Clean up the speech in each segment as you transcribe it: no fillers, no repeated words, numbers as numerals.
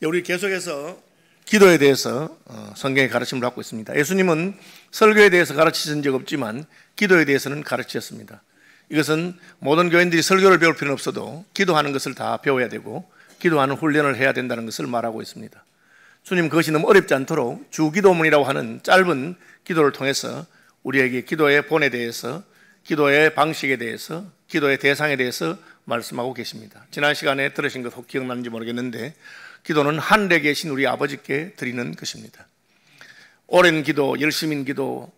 우리 계속해서 기도에 대해서 성경의 가르침을 받고 있습니다. 예수님은 설교에 대해서 가르치신 적 없지만 기도에 대해서는 가르치셨습니다. 이것은 모든 교인들이 설교를 배울 필요는 없어도 기도하는 것을 다 배워야 되고 기도하는 훈련을 해야 된다는 것을 말하고 있습니다. 주님 그것이 너무 어렵지 않도록 주기도문이라고 하는 짧은 기도를 통해서 우리에게 기도의 본에 대해서, 기도의 방식에 대해서, 기도의 대상에 대해서 말씀하고 계십니다. 지난 시간에 들으신 것 혹 기억나는지 모르겠는데 기도는 하늘에 계신 우리 아버지께 드리는 것입니다. 오랜 기도, 열심인 기도,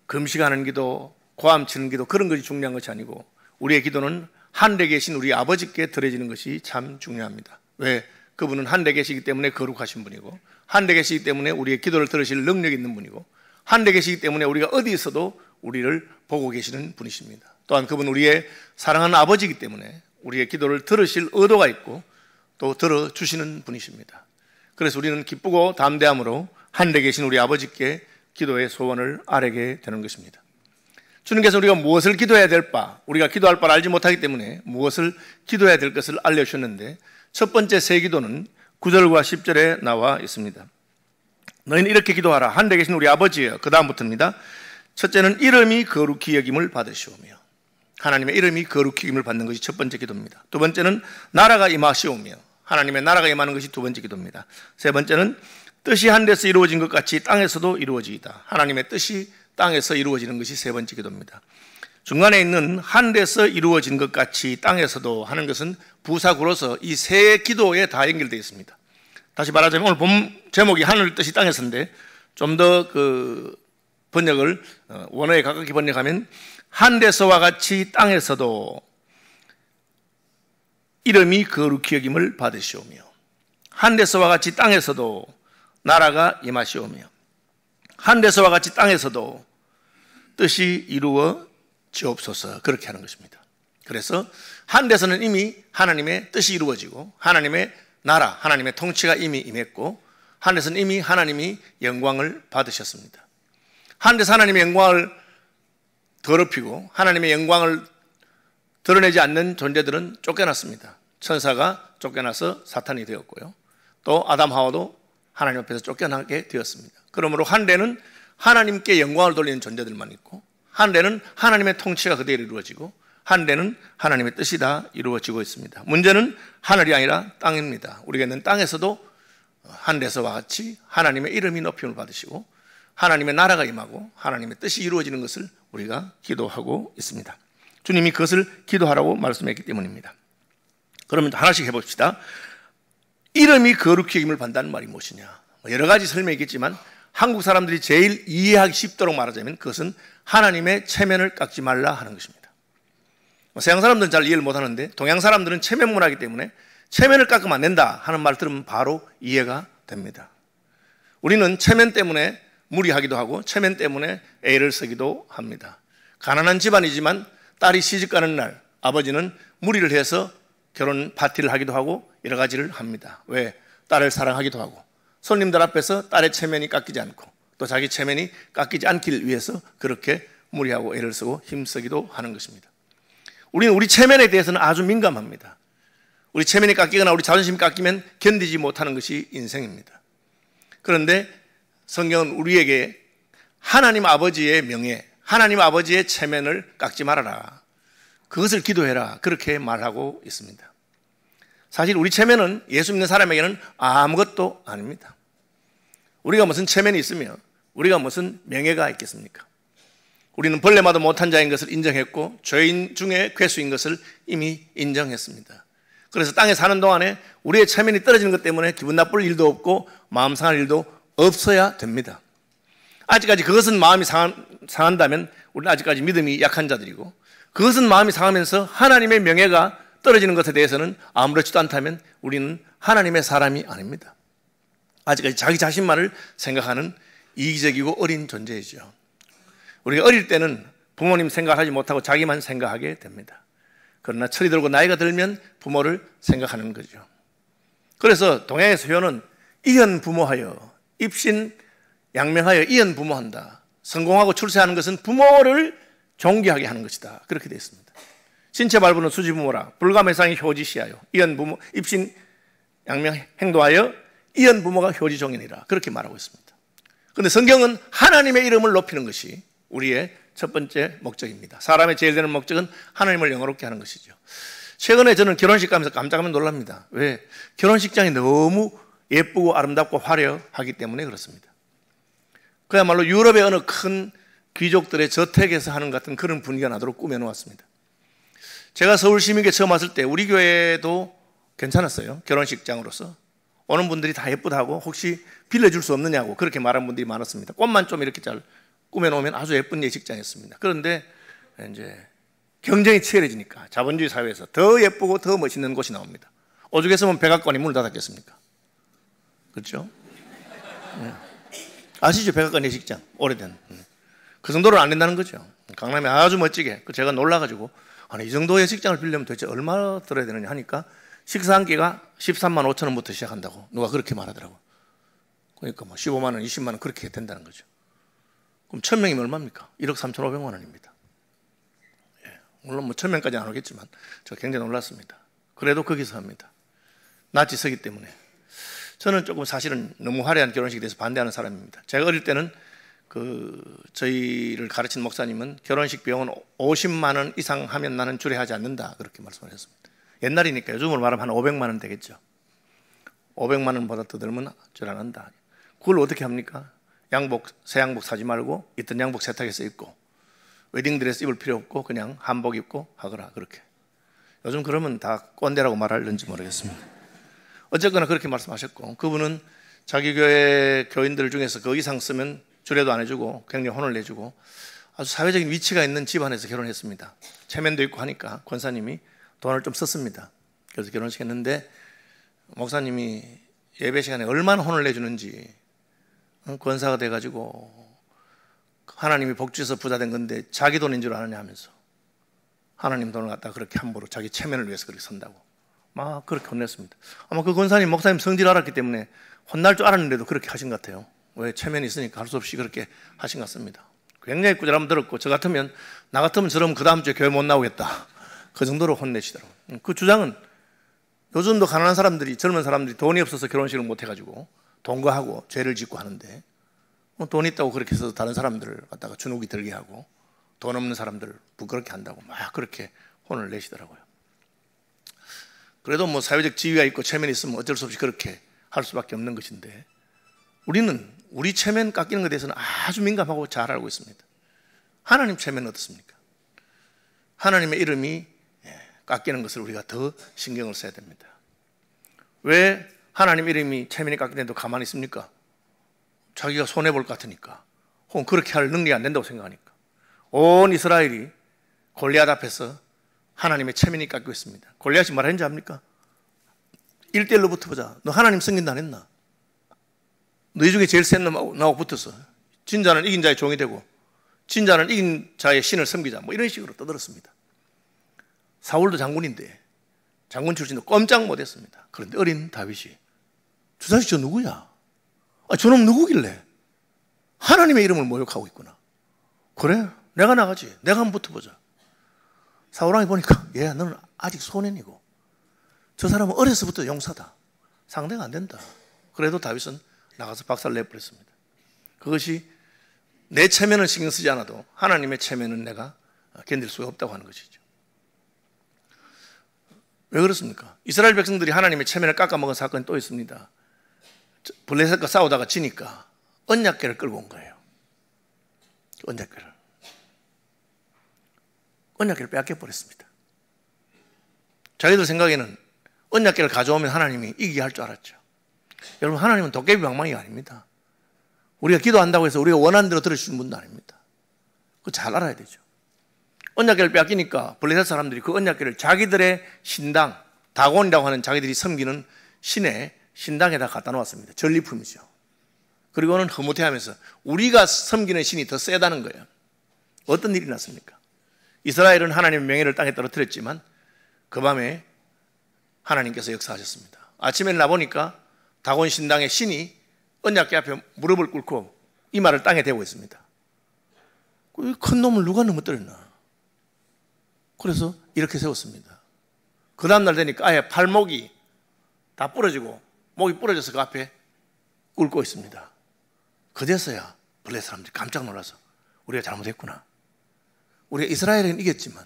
금식하는 기도, 고함치는 기도 그런 것이 중요한 것이 아니고 우리의 기도는 하늘에 계신 우리 아버지께 드려지는 것이 참 중요합니다. 왜? 그분은 하늘에 계시기 때문에 거룩하신 분이고 하늘에 계시기 때문에 우리의 기도를 들으실 능력이 있는 분이고 하늘에 계시기 때문에 우리가 어디 있어도 우리를 보고 계시는 분이십니다. 또한 그분 우리의 사랑하는 아버지이기 때문에 우리의 기도를 들으실 의도가 있고 또 들어주시는 분이십니다. 그래서 우리는 기쁘고 담대함으로 하늘에 계신 우리 아버지께 기도의 소원을 아뢰게 되는 것입니다. 주님께서 우리가 무엇을 기도해야 될 바, 우리가 기도할 바를 알지 못하기 때문에 무엇을 기도해야 될 것을 알려주셨는데 첫 번째 세 기도는 9절과 10절에 나와 있습니다. 너희는 이렇게 기도하라. 하늘에 계신 우리 아버지여. 그 다음부터입니다. 첫째는 이름이 거룩히 여김을 받으시오며, 하나님의 이름이 거룩히 여김을 받는 것이 첫 번째 기도입니다. 두 번째는 나라가 임하시오며, 하나님의 나라가 임하는 것이 두 번째 기도입니다. 세 번째는 뜻이 하늘에서 이루어진 것 같이 땅에서도 이루어지이다. 하나님의 뜻이 땅에서 이루어지는 것이 세 번째 기도입니다. 중간에 있는 하늘에서 이루어진 것 같이 땅에서도 하는 것은 부사구로서 이 세 기도에 다 연결되어 있습니다. 다시 말하자면 오늘 본 제목이 하늘 뜻이 땅에서인데 좀 더 번역을 원어에 가깝게 번역하면 하늘에서와 같이 땅에서도 이름이 거룩히 여김을 받으시오며, 하늘에서와 같이 땅에서도 나라가 임하시오며, 하늘에서와 같이 땅에서도 뜻이 이루어지옵소서. 그렇게 하는 것입니다. 그래서 하늘에서는 이미 하나님의 뜻이 이루어지고 하나님의 나라, 하나님의 통치가 이미 임했고 하늘에서는 이미 하나님이 영광을 받으셨습니다. 하늘에서 하나님의 영광을 더럽히고 하나님의 영광을 드러내지 않는 존재들은 쫓겨났습니다. 천사가 쫓겨나서 사탄이 되었고요. 또 아담 하와도 하나님 앞에서 쫓겨나게 되었습니다. 그러므로 하늘에는 하나님께 영광을 돌리는 존재들만 있고 하늘에는 하나님의 통치가 그대로 이루어지고 하늘에는 하나님의 뜻이 다 이루어지고 있습니다. 문제는 하늘이 아니라 땅입니다. 우리가 있는 땅에서도 하늘에서와 같이 하나님의 이름이 높임을 받으시고 하나님의 나라가 임하고 하나님의 뜻이 이루어지는 것을 우리가 기도하고 있습니다. 주님이 그것을 기도하라고 말씀했기 때문입니다. 그러면 하나씩 해봅시다. 이름이 거룩히 여김을 받는다는 말이 무엇이냐? 여러 가지 설명이 있겠지만 한국 사람들이 제일 이해하기 쉽도록 말하자면 그것은 하나님의 체면을 깎지 말라 하는 것입니다. 서양 사람들은 잘 이해를 못하는데 동양 사람들은 체면 문화이기 때문에 체면을 깎으면 안 된다 하는 말 들으면 바로 이해가 됩니다. 우리는 체면 때문에 무리하기도 하고 체면 때문에 애를 쓰기도 합니다. 가난한 집안이지만 딸이 시집 가는 날 아버지는 무리를 해서 결혼 파티를 하기도 하고 여러 가지를 합니다. 왜? 딸을 사랑하기도 하고 손님들 앞에서 딸의 체면이 깎이지 않고 또 자기 체면이 깎이지 않기를 위해서 그렇게 무리하고 애를 쓰고 힘쓰기도 하는 것입니다. 우리는 우리 체면에 대해서는 아주 민감합니다. 우리 체면이 깎이거나 우리 자존심이 깎이면 견디지 못하는 것이 인생입니다. 그런데 성경은 우리에게 하나님 아버지의 명예, 하나님 아버지의 체면을 깎지 말아라, 그것을 기도해라, 그렇게 말하고 있습니다. 사실 우리 체면은 예수 믿는 사람에게는 아무것도 아닙니다. 우리가 무슨 체면이 있으며 우리가 무슨 명예가 있겠습니까? 우리는 벌레마도 못한 자인 것을 인정했고 죄인 중에 괴수인 것을 이미 인정했습니다. 그래서 땅에 사는 동안에 우리의 체면이 떨어지는 것 때문에 기분 나쁠 일도 없고 마음 상할 일도 없어야 됩니다. 아직까지 그것은 마음이 상한다면 우리는 아직까지 믿음이 약한 자들이고 그것은 마음이 상하면서 하나님의 명예가 떨어지는 것에 대해서는 아무렇지도 않다면 우리는 하나님의 사람이 아닙니다. 아직까지 자기 자신만을 생각하는 이기적이고 어린 존재이죠. 우리가 어릴 때는 부모님 생각하지 못하고 자기만 생각하게 됩니다. 그러나 철이 들고 나이가 들면 부모를 생각하는 거죠. 그래서 동양에서 표현은 이연부모하여 입신 양명하여 이연부모한다. 성공하고 출세하는 것은 부모를 존귀하게 하는 것이다. 그렇게 되어 있습니다. 신체 발부는 수지부모라 불감해상이 효지시하여 이연부모 입신 양명 행도하여 이연 부모가 효지종이니라 그렇게 말하고 있습니다. 그런데 성경은 하나님의 이름을 높이는 것이 우리의 첫 번째 목적입니다. 사람의 제일 되는 목적은 하나님을 영화롭게 하는 것이죠. 최근에 저는 결혼식 가면서 깜짝 놀랍니다. 왜? 결혼식장이 너무 예쁘고 아름답고 화려하기 때문에 그렇습니다. 그야말로 유럽의 어느 큰 귀족들의 저택에서 하는 것 같은 그런 분위기가 나도록 꾸며놓았습니다. 제가 서울시민교회 처음 왔을 때 우리 교회도 괜찮았어요. 결혼식장으로서. 오는 분들이 다 예쁘다고 혹시 빌려줄 수 없느냐고 그렇게 말하는 분들이 많았습니다. 꽃만 좀 이렇게 잘 꾸며놓으면 아주 예쁜 예식장이었습니다. 그런데 이제 경쟁이 치열해지니까 자본주의 사회에서 더 예쁘고 더 멋있는 곳이 나옵니다. 오죽했으면 백악관이 문을 닫았겠습니까? 그렇죠? 아시죠? 백악관 예식장 오래된 그 정도로 안 된다는 거죠. 강남에 아주 멋지게 제가 놀라가지고 아니 이 정도 예식장을 빌려면 도대체 얼마 들어야 되느냐 하니까 식사 한 끼가 13만 5천 원부터 시작한다고 누가 그렇게 말하더라고. 그러니까 뭐 15만 원, 20만 원 그렇게 된다는 거죠. 그럼 1000명이면 얼마입니까? 1억 3,500만 원입니다. 예, 물론 뭐 1000명까지는 안 오겠지만 저 굉장히 놀랐습니다. 그래도 거기서 합니다. 낯이 서기 때문에. 저는 조금 사실은 너무 화려한 결혼식에 대해서 반대하는 사람입니다. 제가 어릴 때는 저희를 가르친 목사님은 결혼식 비용은 50만 원 이상 하면 나는 주례하지 않는다 그렇게 말씀하셨습니다. 옛날이니까 요즘으로 말하면 한 500만 원 되겠죠. 500만 원보다 더 들면 줄 안 한다. 그걸 어떻게 합니까? 새 양복 사지 말고 있던 양복 세탁해서 입고 웨딩드레스 입을 필요 없고 그냥 한복 입고 하거라 그렇게. 요즘 그러면 다 꼰대라고 말할는지 모르겠습니다. 어쨌거나 그렇게 말씀하셨고 그분은 자기 교회 교인들 중에서 그 이상 쓰면 주례도 안 해주고 굉장히 혼을 내주고 아주 사회적인 위치가 있는 집안에서 결혼했습니다. 체면도 있고 하니까 권사님이 돈을 좀 썼습니다. 그래서 결혼식 했는데 목사님이 예배 시간에 얼마나 혼을 내주는지 권사가 돼가지고 하나님이 복주해서 부자 된 건데 자기 돈인 줄 아느냐 하면서 하나님 돈을 갖다가 그렇게 함부로 자기 체면을 위해서 그렇게 선다고 막 그렇게 혼냈습니다. 아마 그 권사님 목사님 성질 알았기 때문에 혼날 줄 알았는데도 그렇게 하신 것 같아요. 왜? 체면이 있으니까 할 수 없이 그렇게 하신 것 같습니다. 굉장히 꾸절함 들었고 나 같으면 저러면 그 다음 주에 교회 못 나오겠다 그 정도로 혼내시더라고요. 그 주장은 요즘도 가난한 사람들이 젊은 사람들이 돈이 없어서 결혼식을 못 해가지고 동거하고 죄를 짓고 하는데 돈 있다고 그렇게 해서 다른 사람들을 갖다가 주눅이 들게 하고 돈 없는 사람들을 부끄럽게 한다고 막 그렇게 혼을 내시더라고요. 그래도 뭐 사회적 지위가 있고 체면이 있으면 어쩔 수 없이 그렇게 할 수밖에 없는 것인데 우리는 우리 체면 깎이는 것에 대해서는 아주 민감하고 잘 알고 있습니다. 하나님 체면은 어떻습니까? 하나님의 이름이 깎이는 것을 우리가 더 신경을 써야 됩니다. 왜 하나님 이름이 체면이 깎이는데도 가만히 있습니까? 자기가 손해볼 것 같으니까 혹은 그렇게 할 능력이 안 된다고 생각하니까 온 이스라엘이 골리앗 앞에서 하나님의 체면이 깎이고 있습니다. 골리앗이 말했는지 압니까? 1대1로 붙어보자. 너 하나님 섬긴다 안 했나? 너희 중에 제일 센 놈하고 나하고 붙어서 진자는 이긴 자의 종이 되고 진자는 이긴 자의 신을 섬기자 뭐 이런 식으로 떠들었습니다. 사울도 장군인데 장군 출신도 꼼짝 못했습니다. 그런데 어린 다윗이 저 자식 저 누구야? 저놈 누구길래 하나님의 이름을 모욕하고 있구나. 그래 내가 나가지. 내가 한번 붙어보자. 사울왕이 보니까 얘야 너는 아직 소년이고 저 사람은 어려서부터 용사다. 상대가 안 된다. 그래도 다윗은 나가서 박살 내버렸습니다. 그것이 내 체면을 신경 쓰지 않아도 하나님의 체면은 내가 견딜 수가 없다고 하는 것이죠. 왜 그렇습니까? 이스라엘 백성들이 하나님의 체면을 깎아먹은 사건이 또 있습니다. 블레셋과 싸우다가 지니까 언약궤를 끌고 온 거예요. 언약궤를 빼앗겨버렸습니다. 자기들 생각에는 언약궤를 가져오면 하나님이 이기게 할 줄 알았죠. 여러분 하나님은 도깨비 방망이가 아닙니다. 우리가 기도한다고 해서 우리가 원하는 대로 들어주시는 분도 아닙니다. 그거 잘 알아야 되죠. 언약궤를 빼앗기니까 블레셋 사람들이 그 언약궤를 자기들의 신당, 다곤이라고 하는 자기들이 섬기는 신의 신당에다 갖다 놓았습니다. 전리품이죠. 그리고는 흐뭇해하면서 우리가 섬기는 신이 더 세다는 거예요. 어떤 일이 났습니까? 이스라엘은 하나님의 명예를 땅에 떨어뜨렸지만 그 밤에 하나님께서 역사하셨습니다. 아침에 나보니까 다곤 신당의 신이 언약궤 앞에 무릎을 꿇고 이마를 땅에 대고 있습니다. 큰 놈을 누가 넘어뜨렸나? 그래서 이렇게 세웠습니다. 그 다음날 되니까 아예 팔목이 다 부러지고 목이 부러져서 그 앞에 꿇고 있습니다. 그제서야 블레 사람들이 깜짝 놀라서 우리가 잘못했구나. 우리가 이스라엘은 이겼지만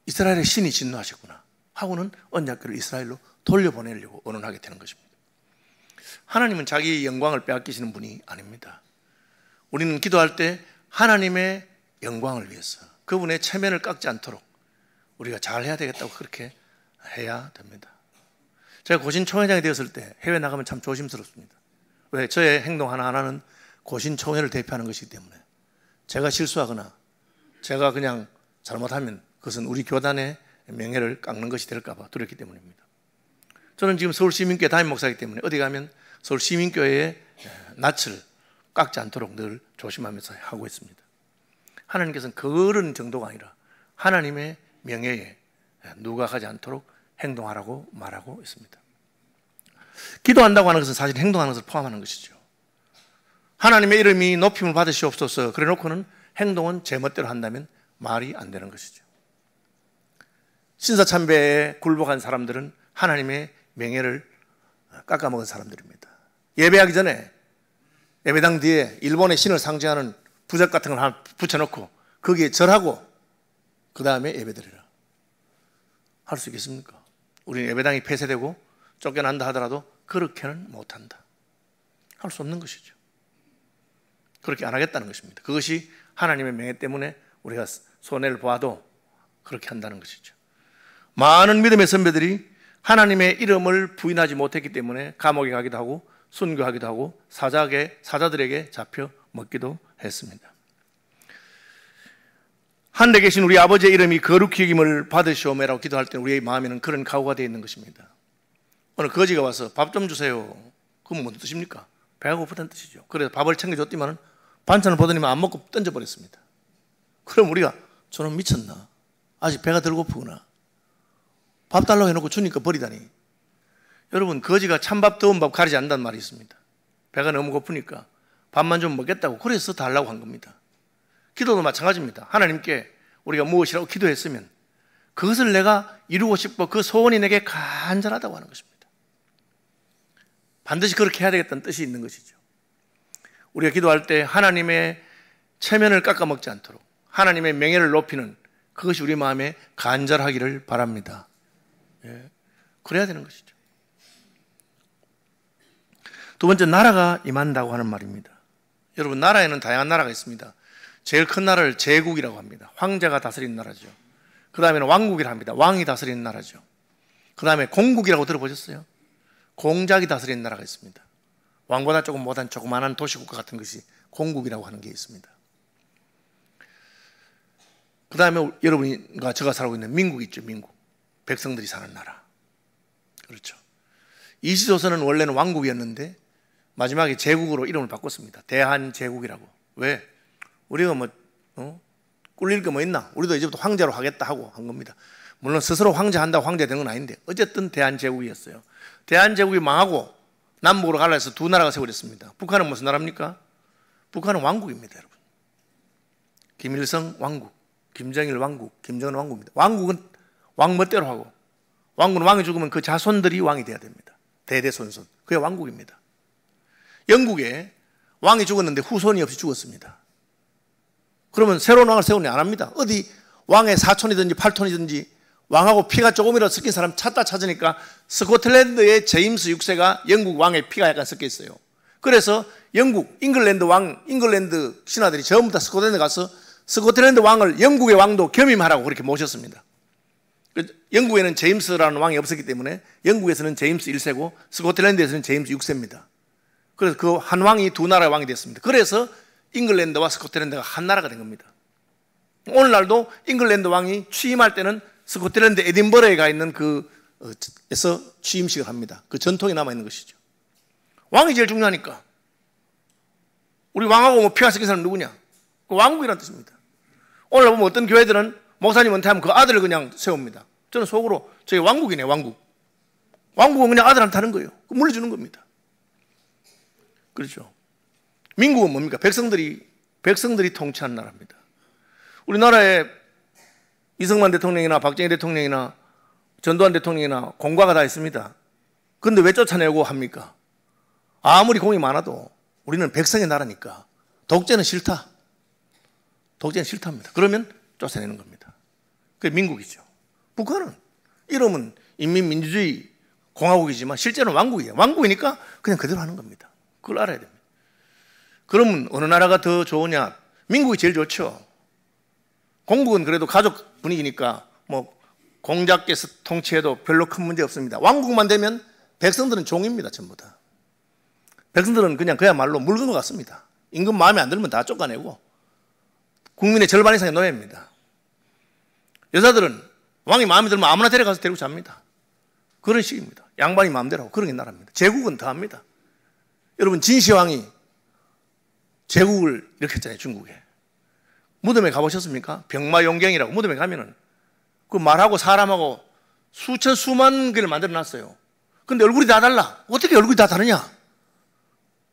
이스라엘의 신이 진노하셨구나 하고는 언약궤를 이스라엘로 돌려보내려고 언언하게 되는 것입니다. 하나님은 자기 영광을 빼앗기시는 분이 아닙니다. 우리는 기도할 때 하나님의 영광을 위해서 그분의 체면을 깎지 않도록 우리가 잘 해야 되겠다고 그렇게 해야 됩니다. 제가 고신총회장이 되었을 때 해외 나가면 참 조심스럽습니다. 왜? 저의 행동 하나하나는 고신총회를 대표하는 것이기 때문에 제가 실수하거나 제가 그냥 잘못하면 그것은 우리 교단의 명예를 깎는 것이 될까 봐 두렵기 때문입니다. 저는 지금 서울시민교회 담임 목사이기 때문에 어디 가면 서울시민교회의 낯을 깎지 않도록 늘 조심하면서 하고 있습니다. 하나님께서는 그런 정도가 아니라 하나님의 명예에 누각하지 않도록 행동하라고 말하고 있습니다. 기도한다고 하는 것은 사실 행동하는 것을 포함하는 것이죠. 하나님의 이름이 높임을 받으시옵소서 그래 놓고는 행동은 제멋대로 한다면 말이 안 되는 것이죠. 신사참배에 굴복한 사람들은 하나님의 명예를 깎아먹은 사람들입니다. 예배하기 전에 예배당 뒤에 일본의 신을 상징하는 부적 같은 걸 하나 붙여놓고 거기에 절하고 그 다음에 예배드리라. 할 수 있겠습니까? 우리는 예배당이 폐쇄되고 쫓겨난다 하더라도 그렇게는 못한다. 할 수 없는 것이죠. 그렇게 안 하겠다는 것입니다. 그것이 하나님의 명예 때문에 우리가 손해를 보아도 그렇게 한다는 것이죠. 많은 믿음의 선배들이 하나님의 이름을 부인하지 못했기 때문에 감옥에 가기도 하고 순교하기도 하고 사자들에게 잡혀 먹기도 했습니다. 하늘에 계신 우리 아버지의 이름이 거룩히 여김을 받으시오매라고 기도할 때 우리의 마음에는 그런 각오가 되어 있는 것입니다. 오늘 거지가 와서 밥 좀 주세요. 그건 무슨 뜻입니까? 배가 고프다는 뜻이죠. 그래서 밥을 챙겨줬더니만 반찬을 보더니 안 먹고 던져버렸습니다. 그럼 우리가 저는 미쳤나? 아직 배가 덜 고프구나. 밥 달라고 해놓고 주니까 버리다니. 여러분, 거지가 찬밥 더운 밥 가리지 않는다는 말이 있습니다. 배가 너무 고프니까 밥만 좀 먹겠다고 그래서 달라고 한 겁니다. 기도도 마찬가지입니다. 하나님께 우리가 무엇이라고 기도했으면 그것을 내가 이루고 싶어 그 소원이 내게 간절하다고 하는 것입니다. 반드시 그렇게 해야 되겠다는 뜻이 있는 것이죠. 우리가 기도할 때 하나님의 체면을 깎아먹지 않도록 하나님의 명예를 높이는 그것이 우리 마음에 간절하기를 바랍니다. 예, 그래야 되는 것이죠. 두 번째, 나라가 임한다고 하는 말입니다. 여러분, 나라에는 다양한 나라가 있습니다. 제일 큰 나라를 제국이라고 합니다. 황제가 다스리는 나라죠. 그 다음에는 왕국이라고 합니다. 왕이 다스리는 나라죠. 그 다음에 공국이라고 들어보셨어요? 공작이 다스리는 나라가 있습니다. 왕보다 조금 못한 조그마한 도시국가 같은 것이 공국이라고 하는 게 있습니다. 그 다음에 여러분과 제가 살고 있는 민국이 있죠. 민국. 백성들이 사는 나라. 그렇죠. 이시조선은 원래는 왕국이었는데 마지막에 제국으로 이름을 바꿨습니다. 대한제국이라고. 왜? 우리가 꿀릴 게 뭐 있나? 우리도 이제부터 황제로 하겠다 하고 한 겁니다. 물론 스스로 황제 한다고 황제 된 건 아닌데 어쨌든 대한제국이었어요. 대한제국이 망하고 남북으로 갈라 해서 두 나라가 세워졌습니다. 북한은 무슨 나라입니까? 북한은 왕국입니다, 여러분. 김일성 왕국, 김정일 왕국, 김정은 왕국입니다. 왕국은 왕 멋대로 하고 왕국은 왕이 죽으면 그 자손들이 왕이 돼야 됩니다. 대대손손. 그게 왕국입니다. 영국에 왕이 죽었는데 후손이 없이 죽었습니다. 그러면 새로운 왕을 세우니 안 합니다. 어디 왕의 사촌이든지 팔촌이든지 왕하고 피가 조금이라도 섞인 사람 찾다 찾으니까 스코틀랜드의 제임스 6세가 영국 왕의 피가 약간 섞여 있어요. 그래서 잉글랜드 신하들이 전부 다 스코틀랜드 가서 스코틀랜드 왕을 영국의 왕도 겸임하라고 그렇게 모셨습니다. 영국에는 제임스라는 왕이 없었기 때문에 영국에서는 제임스 1세고 스코틀랜드에서는 제임스 6세입니다. 그래서 그 한 왕이 두 나라의 왕이 됐습니다. 그래서 잉글랜드와 스코틀랜드가 한 나라가 된 겁니다. 오늘날도 잉글랜드 왕이 취임할 때는 스코틀랜드 에딘버러에 가 있는 에서 취임식을 합니다. 그 전통이 남아있는 것이죠. 왕이 제일 중요하니까. 우리 왕하고 뭐 피가 섞인 사람 누구냐? 그 왕국이라는 뜻입니다. 오늘 보면 어떤 교회들은 목사님 은퇴하면 그 아들을 그냥 세웁니다. 저는 속으로 저희 왕국이네, 왕국. 왕국은 그냥 아들한테 하는 거예요. 물려주는 겁니다. 그렇죠. 민국은 뭡니까? 백성들이 통치하는 나라입니다. 우리나라에 이승만 대통령이나 박정희 대통령이나 전두환 대통령이나 공과가 다 있습니다. 그런데 왜 쫓아내고 합니까? 아무리 공이 많아도 우리는 백성의 나라니까 독재는 싫다. 독재는 싫답니다. 그러면 쫓아내는 겁니다. 그게 민국이죠. 북한은 이름은 인민민주주의 공화국이지만 실제로는 왕국이에요. 왕국이니까 그냥 그대로 하는 겁니다. 그걸 알아야 됩니다. 그러면 어느 나라가 더 좋으냐? 민국이 제일 좋죠. 공국은 그래도 가족 분위기니까 뭐 공자께서 통치해도 별로 큰 문제 없습니다. 왕국만 되면 백성들은 종입니다. 전부 다. 백성들은 그냥 그야말로 물건과 같습니다. 임금 마음에 안 들면 다 쫓아내고 국민의 절반 이상의 노예입니다. 여자들은 왕이 마음에 들면 아무나 데려가서 데리고 잡니다. 그런 식입니다. 양반이 마음대로 하고 그런 게 나라입니다. 제국은 더 합니다. 여러분 진시황이 제국을 일으켰잖아요. 중국에. 무덤에 가보셨습니까? 병마용경이라고 무덤에 가면은 그 말하고 사람하고 수천 수만 개를 만들어 놨어요. 근데 얼굴이 다 달라. 어떻게 얼굴이 다 다르냐?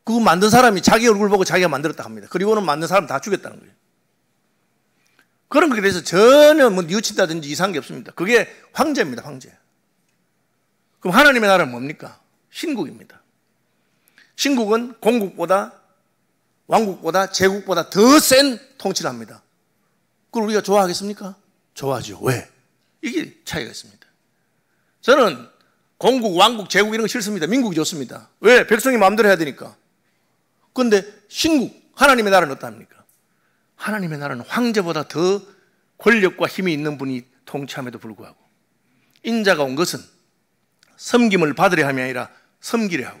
그거 만든 사람이 자기 얼굴 보고 자기가 만들었다 합니다. 그리고는 만든 사람 다 죽였다는 거예요. 그런 것에 대해서 전혀 뭐 뉘우친다든지 이상한 게 없습니다. 그게 황제입니다. 황제. 그럼 하나님의 나라는 뭡니까? 신국입니다. 신국은 공국보다 왕국보다 제국보다 더 센 통치를 합니다. 그걸 우리가 좋아하겠습니까? 좋아하죠. 왜? 이게 차이가 있습니다. 저는 공국, 왕국, 제국 이런 거 싫습니다. 민국이 좋습니다. 왜? 백성이 마음대로 해야 되니까. 그런데 신국, 하나님의 나라는 어떠합니까? 하나님의 나라는 황제보다 더 권력과 힘이 있는 분이 통치함에도 불구하고 인자가 온 것은 섬김을 받으려 함이 아니라 섬기려 하고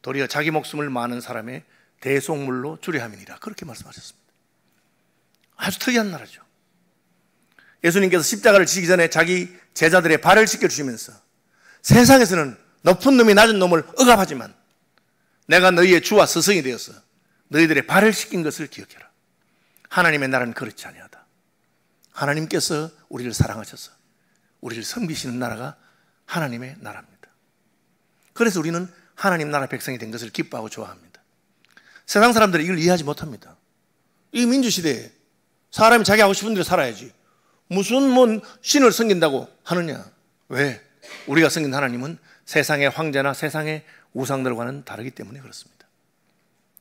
도리어 자기 목숨을 많은 사람의 대속물로 주려 함이니라. 그렇게 말씀하셨습니다. 아주 특이한 나라죠. 예수님께서 십자가를 지기 전에 자기 제자들의 발을 씻겨주시면서 세상에서는 높은 놈이 낮은 놈을 억압하지만 내가 너희의 주와 스승이 되어서 너희들의 발을 씻긴 것을 기억해라. 하나님의 나라는 그렇지 아니하다. 하나님께서 우리를 사랑하셔서 우리를 섬기시는 나라가 하나님의 나라입니다. 그래서 우리는 하나님 나라 백성이 된 것을 기뻐하고 좋아합니다. 세상 사람들이 이걸 이해하지 못합니다. 이 민주시대에 사람이 자기 하고 싶은 대로 살아야지 무슨 뭐 신을 섬긴다고 하느냐. 왜? 우리가 섬긴 하나님은 세상의 황제나 세상의 우상들과는 다르기 때문에 그렇습니다.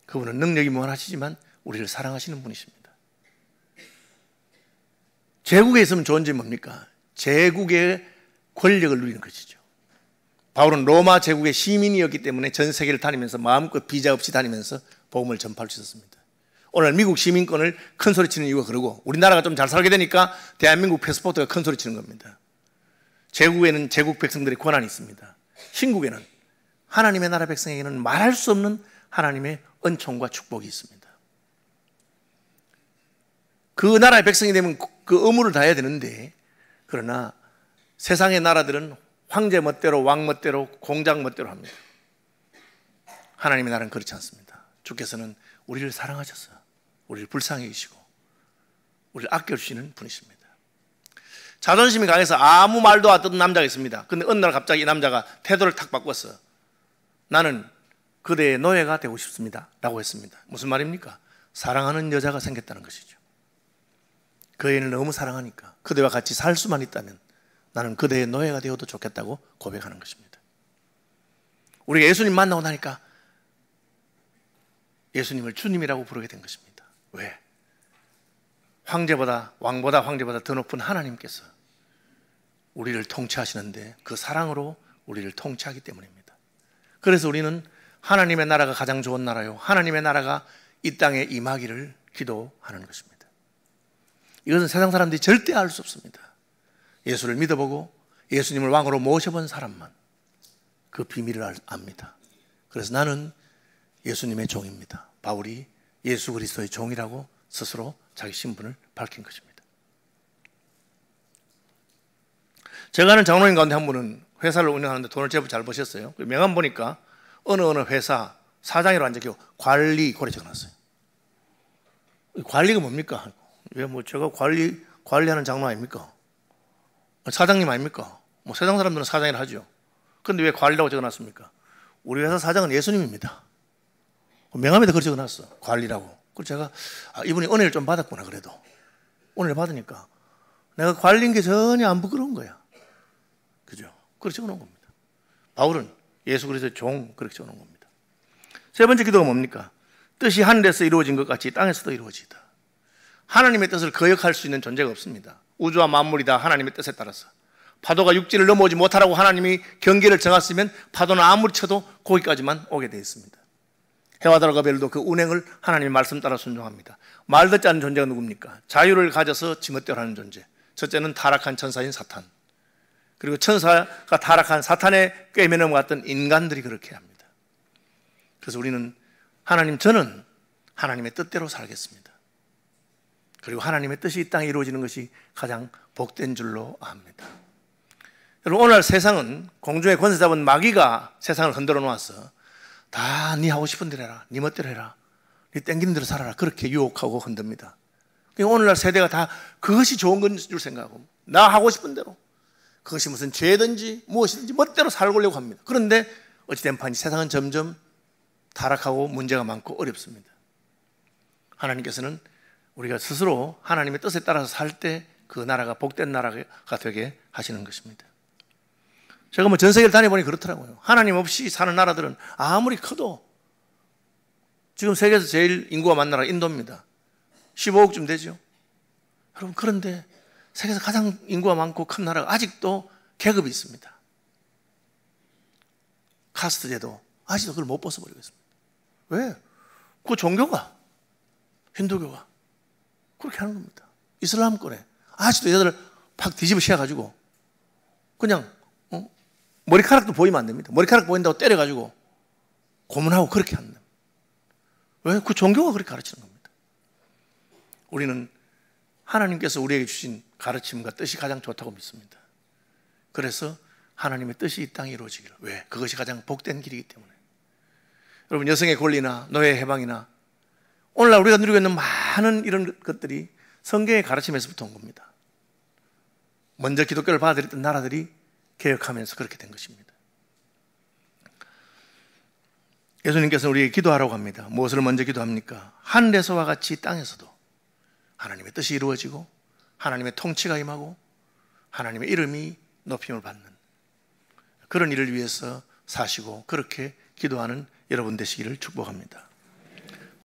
그분은 능력이 무한하시지만 우리를 사랑하시는 분이십니다. 제국에 있으면 좋은 점이 뭡니까? 제국의 권력을 누리는 것이죠. 바울은 로마 제국의 시민이었기 때문에 전 세계를 다니면서 마음껏 비자 없이 다니면서 복음을 전파할 수 있었습니다. 오늘 미국 시민권을 큰 소리 치는 이유가 그러고 우리나라가 좀 잘 살게 되니까 대한민국 패스포트가 큰 소리 치는 겁니다. 제국에는 제국 백성들의 권한이 있습니다. 신국에는 하나님의 나라 백성에게는 말할 수 없는 하나님의 은총과 축복이 있습니다. 그 나라의 백성이 되면 그 의무를 다해야 되는데 그러나 세상의 나라들은 황제 멋대로 왕 멋대로 공장 멋대로 합니다. 하나님의 나라는 그렇지 않습니다. 주께서는 우리를 사랑하셔서 우리를 불쌍히 여기시고 우리를 아껴주시는 분이십니다. 자존심이 강해서 아무 말도 안 듣는 남자가 있습니다. 근데 어느 날 갑자기 이 남자가 태도를 탁 바꿨어. 나는 그대의 노예가 되고 싶습니다 라고 했습니다. 무슨 말입니까? 사랑하는 여자가 생겼다는 것이죠. 그 애를 너무 사랑하니까 그대와 같이 살 수만 있다면 나는 그대의 노예가 되어도 좋겠다고 고백하는 것입니다. 우리가 예수님 만나고 나니까 예수님을 주님이라고 부르게 된 것입니다. 왜? 황제보다 왕보다 황제보다 더 높은 하나님께서 우리를 통치하시는데 그 사랑으로 우리를 통치하기 때문입니다. 그래서 우리는 하나님의 나라가 가장 좋은 나라요, 하나님의 나라가 이 땅에 임하기를 기도하는 것입니다. 이것은 세상 사람들이 절대 알 수 없습니다. 예수를 믿어보고 예수님을 왕으로 모셔본 사람만 그 비밀을 압니다. 그래서 나는 예수님의 종입니다. 바울이 예수 그리스도의 종이라고 스스로 자기 신분을 밝힌 것입니다. 제가 아는 장로님 가운데 한 분은 회사를 운영하는데 돈을 제법 잘 버셨어요. 명함 보니까 어느 회사 사장이라고 앉아있고 관리 고래 적어놨어요. 관리가 뭡니까? 왜 뭐 제가 관리하는 장로 아닙니까? 사장님 아닙니까? 뭐 세상 사람들은 사장이라 하죠. 그런데 왜 관리라고 적어놨습니까? 우리 회사 사장은 예수님입니다. 명함에다 그렇게 적어놨어. 관리라고. 그래서 제가 이분이 은혜를 좀 받았구나. 그래도 은혜를 받으니까 내가 관리인 게 전혀 안 부끄러운 거야. 그죠? 그렇게 적어놓은 겁니다. 바울은 예수 그리스도의 종 그렇게 적어놓은 겁니다. 세 번째 기도가 뭡니까? 뜻이 하늘에서 이루어진 것 같이 땅에서도 이루어지다. 하나님의 뜻을 거역할 수 있는 존재가 없습니다. 우주와 만물이 다 하나님의 뜻에 따라서. 파도가 육지를 넘어오지 못하라고 하나님이 경계를 정했으면 파도는 아무리 쳐도 거기까지만 오게 되어 있습니다. 해와 달과 별도 그 운행을 하나님의 말씀 따라 순종합니다. 말 듣지 않는 존재가 누굽니까? 자유를 가져서 지멋대로 하는 존재. 첫째는 타락한 천사인 사탄. 그리고 천사가 타락한 사탄의 꾀에 넘어갔던 인간들이 그렇게 합니다. 그래서 우리는 저는 하나님의 뜻대로 살겠습니다. 그리고 하나님의 뜻이 이 땅에 이루어지는 것이 가장 복된 줄로 압니다. 여러분, 오늘 세상은 공중의 권세 잡은 마귀가 세상을 흔들어 놓았어. 다 네 하고 싶은 대로 해라. 네 멋대로 해라. 네 땡기는 대로 살아라. 그렇게 유혹하고 흔듭니다. 오늘날 세대가 다 그것이 좋은 건 줄 생각하고 나 하고 싶은 대로 그것이 무슨 죄든지 무엇이든지 멋대로 살고려고 합니다. 그런데 어찌된 판이 세상은 점점 타락하고 문제가 많고 어렵습니다. 하나님께서는 우리가 스스로 하나님의 뜻에 따라서 살 때 그 나라가 복된 나라가 되게 하시는 것입니다. 제가 뭐 전 세계를 다녀보니 그렇더라고요. 하나님 없이 사는 나라들은 아무리 커도 지금 세계에서 제일 인구가 많은 나라가 인도입니다. 15억쯤 되죠. 여러분, 그런데 세계에서 가장 인구가 많고 큰 나라가 아직도 계급이 있습니다. 카스트 제도 아직도 그걸 못 벗어버리고 있습니다. 왜? 그 종교가 힌두교가 그렇게 하는 겁니다. 이슬람권에 아직도 여자들 팍 뒤집어 씌워가지고 그냥 머리카락도 보이면 안 됩니다. 머리카락 보인다고 때려가지고 고문하고 그렇게 한다. 왜? 그 종교가 그렇게 가르치는 겁니다. 우리는 하나님께서 우리에게 주신 가르침과 뜻이 가장 좋다고 믿습니다. 그래서 하나님의 뜻이 이 땅에 이루어지기를. 왜? 그것이 가장 복된 길이기 때문에. 여러분, 여성의 권리나 노예 해방이나 오늘날 우리가 누리고 있는 많은 이런 것들이 성경의 가르침에서부터 온 겁니다. 먼저 기독교를 받아들였던 나라들이 개혁하면서 그렇게 된 것입니다. 예수님께서는 우리에게 기도하라고 합니다. 무엇을 먼저 기도합니까? 하늘에서와 같이 땅에서도 하나님의 뜻이 이루어지고 하나님의 통치가 임하고 하나님의 이름이 높임을 받는 그런 일을 위해서 사시고 그렇게 기도하는 여러분 되시기를 축복합니다.